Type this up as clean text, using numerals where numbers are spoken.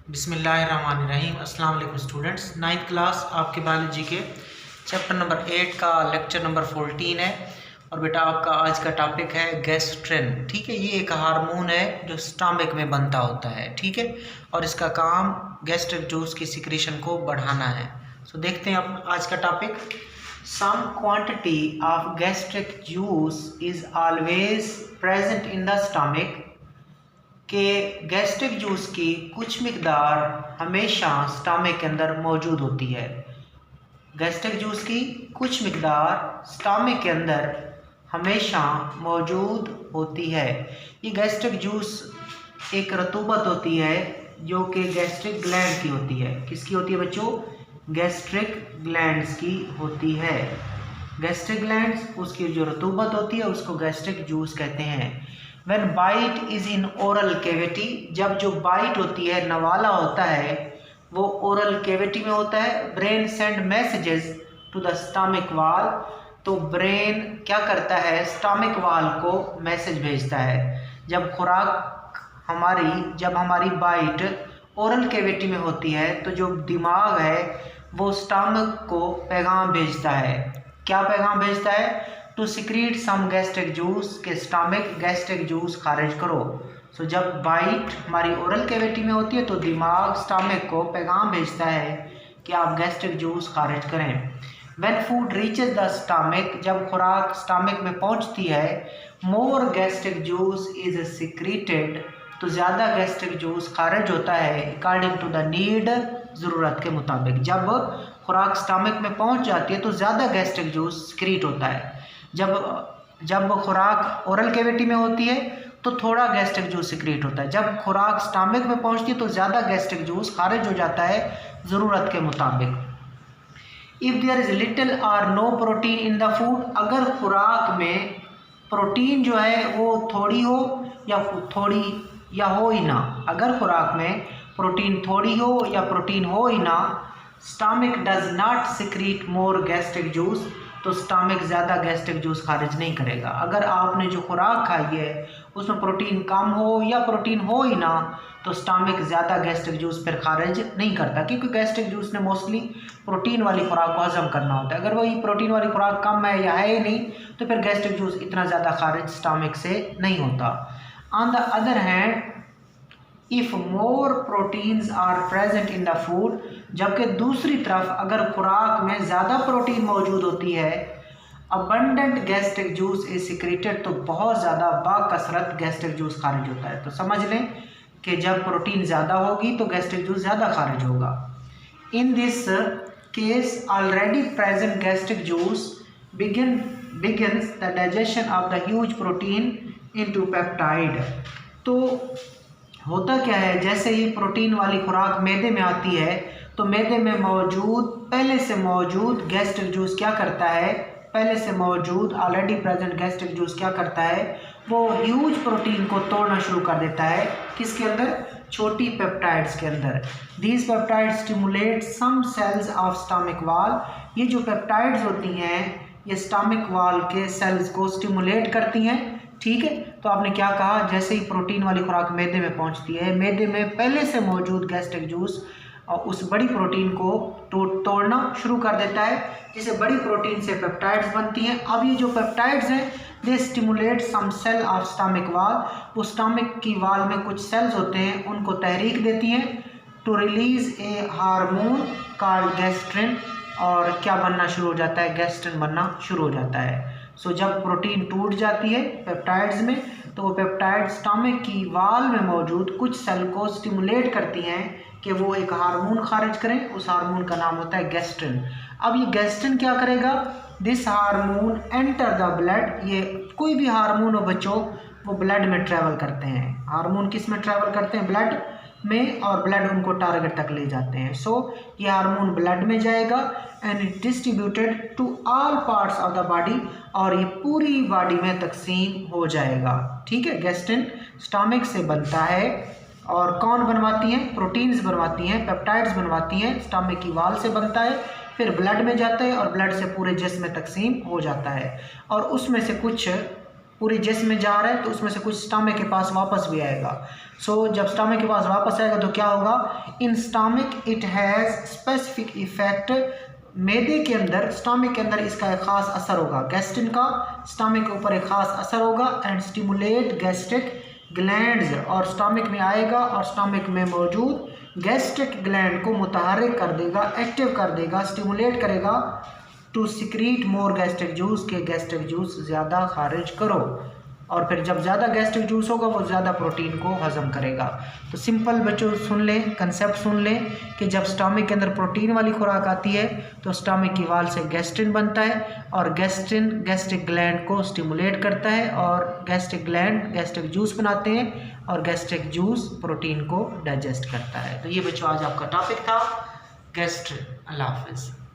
बिस्मिल्लाहिर्रहमानिर्रहीम। अस्सलाम वालेकुम स्टूडेंट्स। 9th क्लास आपके बायोलॉजी के चैप्टर नंबर 8 का लेक्चर नंबर 14 है। और बेटा आपका आज का टॉपिक है गैस्ट्रिन। ठीक है, ये एक हार्मोन है जो स्टमक में बनता होता है। ठीक है, और इसका काम गैस्ट्रिक जूस की सिक्रीशन को बढ़ाना है। सो देखते हैं आप आज का topic. Some quantity of gastric juice is always present in the stomach के गैस्ट्रिक जूस की कुछ मिकदार हमेशा स्टमक के अंदर मौजूद होती है। गैस्ट्रिक जूस की कुछ मिकदार स्टमक के अंदर हमेशा मौजूद होती है। ये गैस्ट्रिक जूस एक रतूबत होती है जो कि गैस्ट्रिक ग्लैंड की होती है। किसकी होती है बच्चों? गैस्ट्रिक ग्लैंड्स की होती है। गैस्ट्रिक ग्लैंड्स, उसकी जो रतूबत होती है उसको गैस्ट्रिक जूस कहते हैं। When bite is in oral cavity, जब जो बाइट होती है, नवाला होता है, वो ओरल कैविटी में होता है। Brain send messages to the stomach wall, तो ब्रेन क्या करता है? स्टमक वाल को मैसेज भेजता है। जब हमारी बाइट ओरल कैविटी में होती है तो जो दिमाग है वो स्टमक को पैगाम भेजता है। क्या पैगाम भेजता है? To secrete some gastric juice, के स्टमक गैस्ट्रिक जूस खारिज करो। सो जब बाइट हमारी ओरल कैविटी में होती है तो दिमाग स्टमक को पैगाम भेजता है कि आप गैस्ट्रिक जूस खारिज करें। When food reaches the stomach, जब खुराक स्टमक में पहुंचती है, मोर गैस्ट्रिक जूस इज सिक्रीटेड, तो ज़्यादा गैस्ट्रिक जूस खारिज होता है अकॉर्डिंग टू द नीड, ज़रूरत के मुताबिक। जब खुराक स्टमक में पहुंच जाती है तो ज़्यादा गैस्ट्रिक जूस सिक्रीट होता है। जब खुराक ओरल कैविटी में होती है तो थोड़ा गैस्ट्रिक जूस सिक्रीट होता है। जब खुराक स्टमक में पहुंचती है तो ज़्यादा गैस्ट्रिक जूस खारिज हो जाता है ज़रूरत के मुताबिक। If there is little or no protein in the food, अगर खुराक में प्रोटीन जो है वो थोड़ी हो या हो ही ना, अगर खुराक में प्रोटीन थोड़ी हो या प्रोटीन हो ही ना, stomach does not secrete more gastric juice, तो स्टमक ज़्यादा गैस्ट्रिक जूस खारिज नहीं करेगा। अगर आपने जो खुराक खाई है उसमें प्रोटीन कम हो या प्रोटीन हो ही ना, तो स्टमक ज़्यादा गैस्ट्रिक जूस फिर खारिज नहीं करता, क्योंकि गैस्ट्रिक जूस ने मोस्टली प्रोटीन वाली खुराक को हजम करना होता है। अगर वही प्रोटीन वाली खुराक कम है या है ही नहीं तो फिर गैस्ट्रिक जूस इतना ज़्यादा खारिज स्टमक से नहीं होता। On the other hand, if more proteins are present in the food, जबकि दूसरी तरफ अगर खुराक में ज़्यादा प्रोटीन मौजूद होती है, abundant gastric juice is secreted, तो बहुत ज़्यादा बाकसरत गैस्ट्रिक जूस खारिज होता है। तो समझ लें कि जब प्रोटीन ज़्यादा होगी तो गैस्ट्रिक जूस ज़्यादा खारिज होगा। In this case already present gastric juice begins the digestion of the huge protein into peptide। तो होता क्या है, जैसे ही प्रोटीन वाली खुराक मैदे में आती है तो मैदे में पहले से मौजूद गैस्ट्रिक जूस क्या करता है? पहले से मौजूद ऑलरेडी प्रेजेंट गैस्ट्रिक जूस क्या करता है? वो ह्यूज प्रोटीन को तोड़ना शुरू कर देता है। किसके अंदर? छोटी पेप्टाइड्स के अंदर। These peptides stimulate some cells of stomach wall, ये जो पेप्टाइड्स होती हैं ये स्टमक वाल के सेल्स को स्टिमुलेट करती हैं। ठीक है, तो आपने क्या कहा? जैसे ही प्रोटीन वाली खुराक मैदे में पहुंचती है, मैदे में पहले से मौजूद गैस्ट्रिक जूस और उस बड़ी प्रोटीन को तोड़ना शुरू कर देता है, जिसे बड़ी प्रोटीन से पेप्टाइड्स बनती हैं। अब ये जो पेप्टाइड्स हैं they stimulate some cell of stomach wall, वो स्टमक की वाल में कुछ सेल्स होते हैं उनको तहरीक देती हैं to release a hormone called gastrin, और क्या बनना शुरू हो जाता है? गैस्ट्रिन बनना शुरू हो जाता है। सो जब प्रोटीन टूट जाती है पेप्टाइड्स में तो वो पेप्टाइड स्टमक की वाल में मौजूद कुछ सेल को स्टिमुलेट करती हैं कि वो एक हार्मोन खारिज करें। उस हार्मोन का नाम होता है गैस्ट्रिन। अब ये गैस्ट्रिन क्या करेगा? This hormone enter the blood, ये कोई भी हार्मोन हो बच्चों वो ब्लड में ट्रैवल करते हैं। हार्मोन किस में ट्रैवल करते हैं? ब्लड में, और ब्लड उनको टारगेट तक ले जाते हैं। सो ये हार्मोन ब्लड में जाएगा and it distributed to all parts of the body, और ये पूरी बॉडी में तकसीम हो जाएगा। ठीक है, गैस्ट्रिन स्टमक से बनता है और कौन बनवाती हैं? प्रोटीन्स बनवाती हैं, पेप्टाइड्स बनवाती हैं, स्टमक की वाल से बनता है, फिर ब्लड में जाता है और ब्लड से पूरे जिस्म में तकसीम हो जाता है। और उसमें से कुछ पूरे जिस्म में जा रहा है तो उसमें से कुछ स्टमक के पास वापस भी आएगा। सो जब स्टमक के पास वापस आएगा तो क्या होगा, in stomach it has specific effect, मैदे के अंदर, स्टमक के अंदर इसका एक खास असर होगा, गैस्ट्रिन का स्टमक के ऊपर एक खास असर होगा, एंड स्टिमुलेट गैस्ट्रिक ग्लैंड्स, और स्टमक में आएगा और स्टमक में मौजूद गैस्ट्रिक ग्लैंड को मुतहर्रिक कर देगा, एक्टिव कर देगा, स्टिमुलेट करेगा to secrete more gastric juice, के गैस्ट्रिक जूस ज़्यादा खारिज करो। और फिर जब ज़्यादा गैस्ट्रिक जूस होगा वो ज़्यादा प्रोटीन को हज़म करेगा। तो सिंपल बच्चों सुन लें, कंसेप्ट सुन लें कि जब स्टमक के अंदर प्रोटीन वाली खुराक आती है तो स्टमक की वाल से गैस्ट्रिन बनता है, और गैस्ट्रिन गैस्ट्रिक ग्लैंड को स्टिमुलेट करता है, और गैस्ट्रिक ग्लैंड गैस्ट्रिक जूस बनाते हैं, और गैस्ट्रिक जूस प्रोटीन को डाइजेस्ट करता है। तो ये बच्चों आज आपका टॉपिक था गैस्ट्रिन। अल्लाह हाफ़िज़।